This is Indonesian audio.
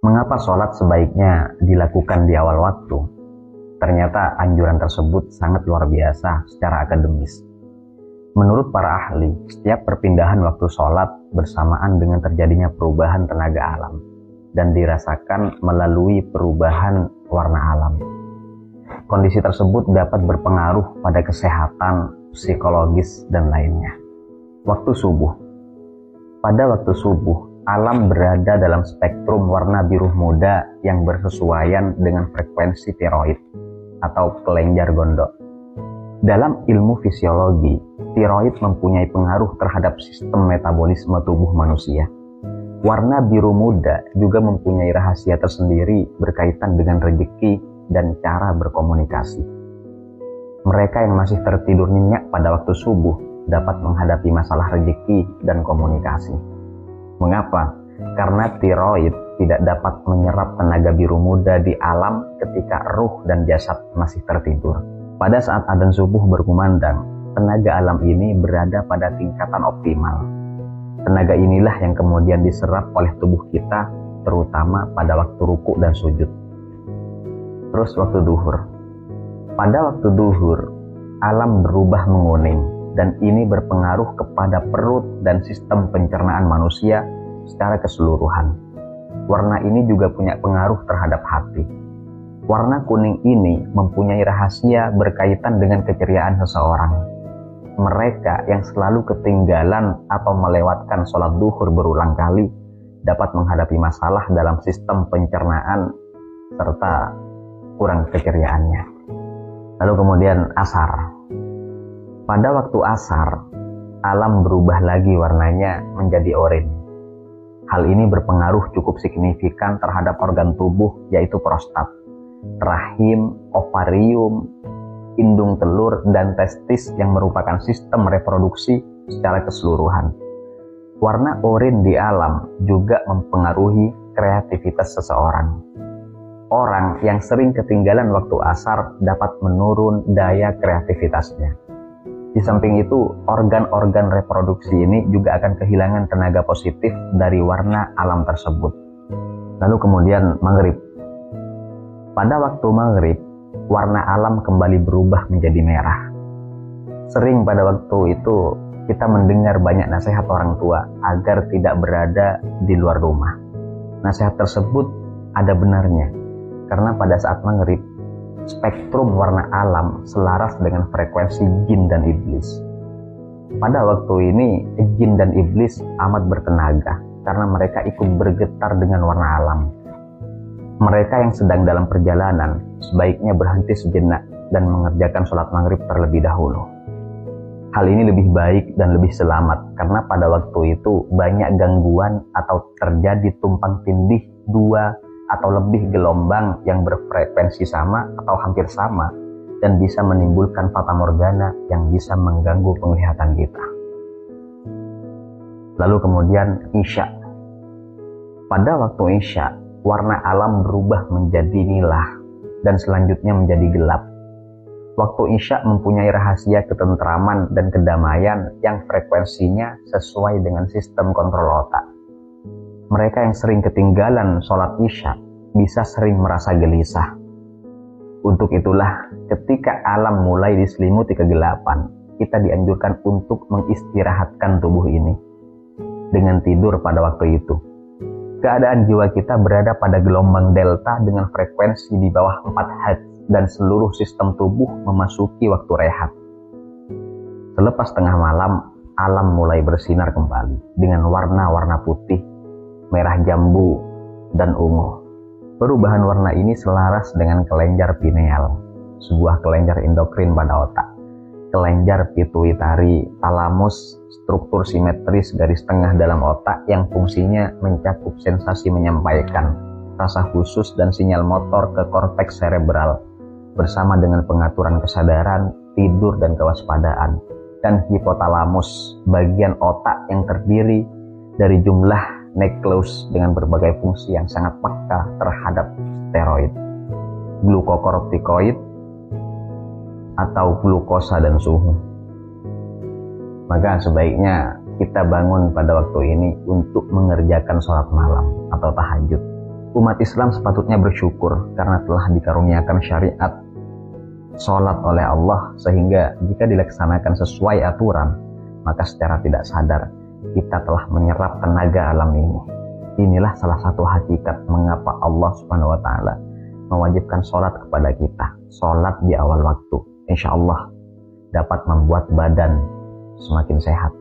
Mengapa sholat sebaiknya dilakukan di awal waktu? Ternyata anjuran tersebut sangat luar biasa secara akademis. Menurut para ahli, setiap perpindahan waktu sholat bersamaan dengan terjadinya perubahan tenaga alam dan dirasakan melalui perubahan warna alam. Kondisi tersebut dapat berpengaruh pada kesehatan, psikologis, dan lainnya. Waktu subuh. Pada waktu subuh, alam berada dalam spektrum warna biru muda yang bersesuaian dengan frekuensi tiroid atau kelenjar gondok. Dalam ilmu fisiologi, tiroid mempunyai pengaruh terhadap sistem metabolisme tubuh manusia. Warna biru muda juga mempunyai rahasia tersendiri berkaitan dengan rezeki dan cara berkomunikasi. Mereka yang masih tertidur nyenyak pada waktu subuh dapat menghadapi masalah rezeki dan komunikasi. Mengapa? Karena tiroid tidak dapat menyerap tenaga biru muda di alam ketika ruh dan jasad masih tertidur. Pada saat adzan subuh berkumandang, tenaga alam ini berada pada tingkatan optimal. Tenaga inilah yang kemudian diserap oleh tubuh kita, terutama pada waktu ruku dan sujud. Terus waktu duhur. Pada waktu duhur, alam berubah menguning, dan ini berpengaruh kepada perut dan sistem pencernaan manusia secara keseluruhan. Warna ini juga punya pengaruh terhadap hati. Warna kuning ini mempunyai rahasia berkaitan dengan keceriaan seseorang. Mereka yang selalu ketinggalan atau melewatkan sholat duhur berulang kali dapat menghadapi masalah dalam sistem pencernaan serta kurang keceriaannya. Lalu kemudian asar. Pada waktu asar, alam berubah lagi warnanya menjadi oranye. Hal ini berpengaruh cukup signifikan terhadap organ tubuh yaitu prostat, rahim, ovarium, indung telur, dan testis yang merupakan sistem reproduksi secara keseluruhan. Warna oranye di alam juga mempengaruhi kreativitas seseorang. Orang yang sering ketinggalan waktu asar dapat menurun daya kreativitasnya. Di samping itu, organ-organ reproduksi ini juga akan kehilangan tenaga positif dari warna alam tersebut. Lalu kemudian maghrib. Pada waktu maghrib, warna alam kembali berubah menjadi merah. Sering pada waktu itu kita mendengar banyak nasihat orang tua agar tidak berada di luar rumah. Nasihat tersebut ada benarnya, karena pada saat maghrib, spektrum warna alam selaras dengan frekuensi jin dan iblis. Pada waktu ini, jin dan iblis amat bertenaga karena mereka ikut bergetar dengan warna alam. Mereka yang sedang dalam perjalanan sebaiknya berhenti sejenak dan mengerjakan sholat maghrib terlebih dahulu. Hal ini lebih baik dan lebih selamat karena pada waktu itu banyak gangguan atau terjadi tumpang tindih dua atau lebih gelombang yang berfrekuensi sama atau hampir sama dan bisa menimbulkan fatamorgana yang bisa mengganggu penglihatan kita. Lalu kemudian isya. Pada waktu isya, warna alam berubah menjadi nilah dan selanjutnya menjadi gelap. Waktu isya mempunyai rahasia ketentraman dan kedamaian yang frekuensinya sesuai dengan sistem kontrol otak. Mereka yang sering ketinggalan sholat isya bisa sering merasa gelisah. Untuk itulah, ketika alam mulai diselimuti kegelapan, kita dianjurkan untuk mengistirahatkan tubuh ini dengan tidur pada waktu itu. Keadaan jiwa kita berada pada gelombang delta dengan frekuensi di bawah 4 Hz dan seluruh sistem tubuh memasuki waktu rehat. Selepas tengah malam, alam mulai bersinar kembali dengan warna-warna putih, merah jambu, dan ungu. Perubahan warna ini selaras dengan kelenjar pineal, sebuah kelenjar endokrin pada otak. Kelenjar pituitari talamus, struktur simetris garis tengah dalam otak yang fungsinya mencakup sensasi menyampaikan, rasa khusus dan sinyal motor ke korteks cerebral, bersama dengan pengaturan kesadaran, tidur dan kewaspadaan. Dan hipotalamus, bagian otak yang terdiri dari jumlah nukleus dengan berbagai fungsi yang sangat peka terhadap steroid, glukokortikoid, atau glukosa dan suhu. Maka sebaiknya kita bangun pada waktu ini untuk mengerjakan sholat malam atau tahajud, Umat Islam sepatutnya bersyukur karena telah dikaruniakan syariat sholat oleh Allah, sehingga jika dilaksanakan sesuai aturan, maka secara tidak sadar kita telah menyerap tenaga alam ini. Inilah salah satu hakikat mengapa Allah Subhanahu wa Ta'ala mewajibkan sholat kepada kita. Sholat di awal waktu, insya Allah dapat membuat badan semakin sehat.